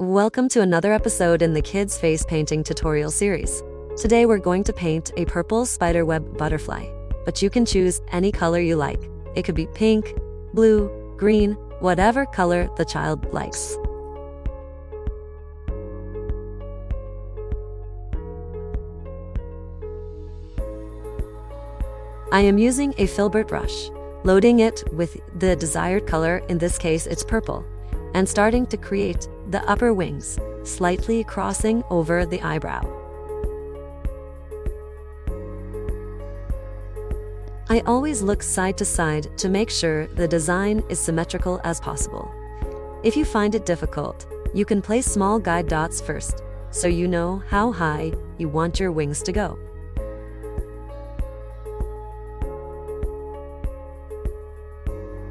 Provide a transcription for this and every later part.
Welcome to another episode in the Kids Face Painting tutorial series. Today we're going to paint a purple spiderweb butterfly, but you can choose any color you like. It could be pink, blue, green, whatever color the child likes. I am using a filbert brush, loading it with the desired color, in this case it's purple, and starting to create the upper wings, slightly crossing over the eyebrow. I always look side to side to make sure the design is symmetrical as possible. If you find it difficult, you can place small guide dots first, so you know how high you want your wings to go.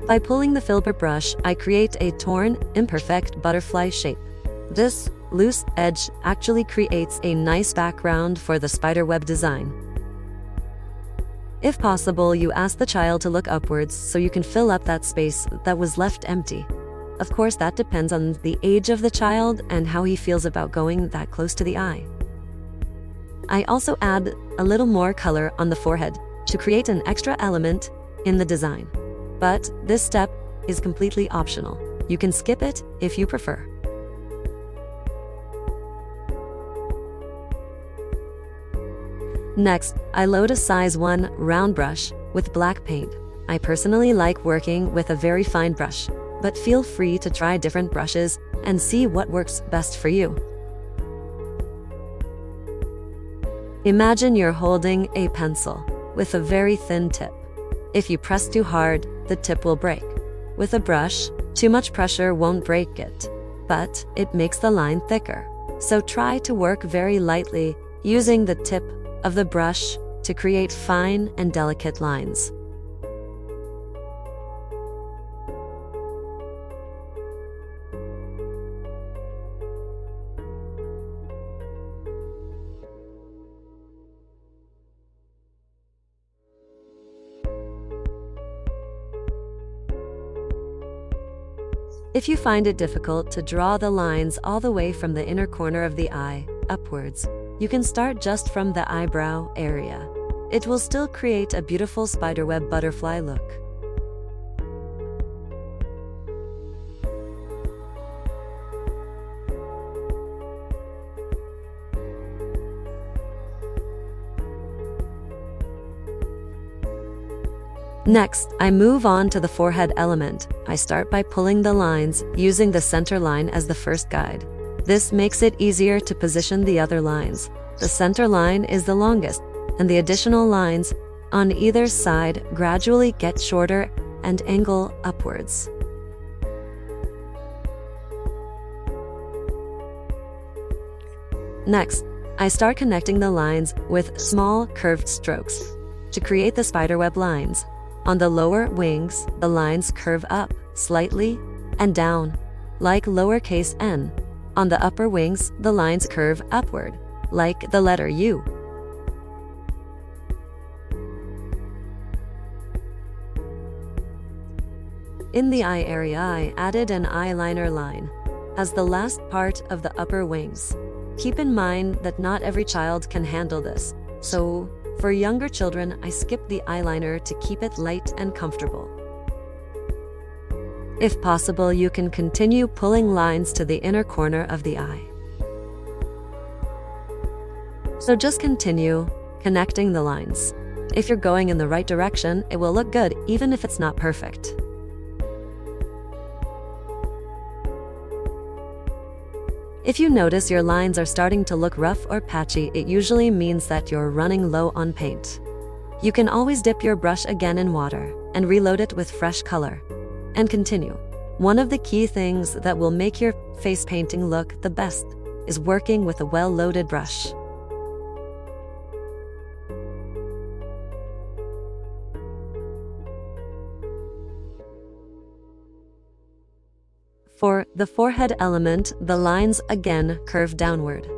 By pulling the filbert brush, I create a torn, imperfect butterfly shape. This loose edge actually creates a nice background for the spiderweb design. If possible, you ask the child to look upwards so you can fill up that space that was left empty. Of course, that depends on the age of the child and how he feels about going that close to the eye. I also add a little more color on the forehead to create an extra element in the design. But this step is completely optional. You can skip it if you prefer. Next, I load a size 1 round brush with black paint. I personally like working with a very fine brush, but feel free to try different brushes and see what works best for you. Imagine you're holding a pencil with a very thin tip. If you press too hard, the tip will break. With a brush, too much pressure won't break it, but it makes the line thicker. So try to work very lightly using the tip of the brush to create fine and delicate lines. If you find it difficult to draw the lines all the way from the inner corner of the eye upwards, you can start just from the eyebrow area. It will still create a beautiful spiderweb butterfly look. Next, I move on to the forehead element. I start by pulling the lines using the center line as the first guide. This makes it easier to position the other lines. The center line is the longest, and the additional lines on either side gradually get shorter and angle upwards. Next, I start connecting the lines with small curved strokes to create the spiderweb lines. On the lower wings, the lines curve up slightly and down, like lowercase n. On the upper wings, the lines curve upward, like the letter U. In the eye area, I added an eyeliner line as the last part of the upper wings. Keep in mind that not every child can handle this, so for younger children, I skip the eyeliner to keep it light and comfortable. If possible, you can continue pulling lines to the inner corner of the eye. So just continue connecting the lines. If you're going in the right direction, it will look good even if it's not perfect. If you notice your lines are starting to look rough or patchy, it usually means that you're running low on paint. You can always dip your brush again in water and reload it with fresh color. And continue. One of the key things that will make your face painting look the best is working with a well-loaded brush. For the forehead element, the lines again curve downward.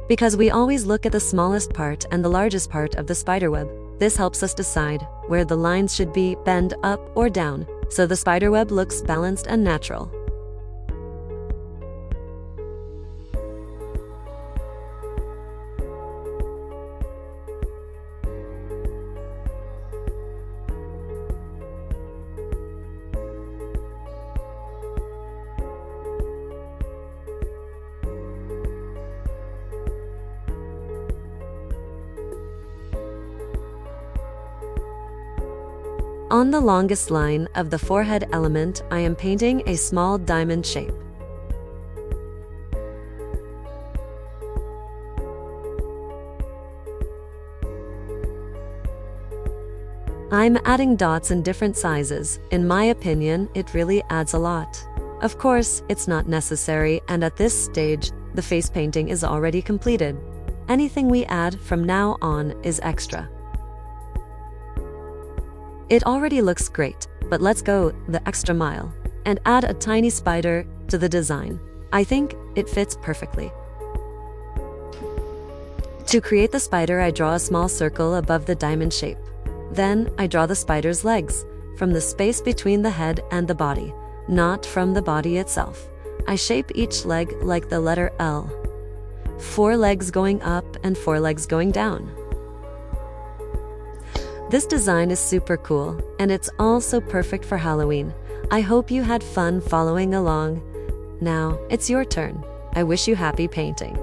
Because we always look at the smallest part and the largest part of the spiderweb, this helps us decide where the lines should be, bend up or down, so the spiderweb looks balanced and natural. On the longest line of the forehead element, I am painting a small diamond shape. I'm adding dots in different sizes. In my opinion, it really adds a lot. Of course, it's not necessary, and at this stage, the face painting is already completed. Anything we add from now on is extra. It already looks great, but let's go the extra mile and add a tiny spider to the design. I think it fits perfectly. To create the spider, I draw a small circle above the diamond shape. Then I draw the spider's legs from the space between the head and the body, not from the body itself. I shape each leg like the letter L. 4 legs going up and 4 legs going down. This design is super cool, and it's also perfect for Halloween. I hope you had fun following along. Now, it's your turn. I wish you happy painting.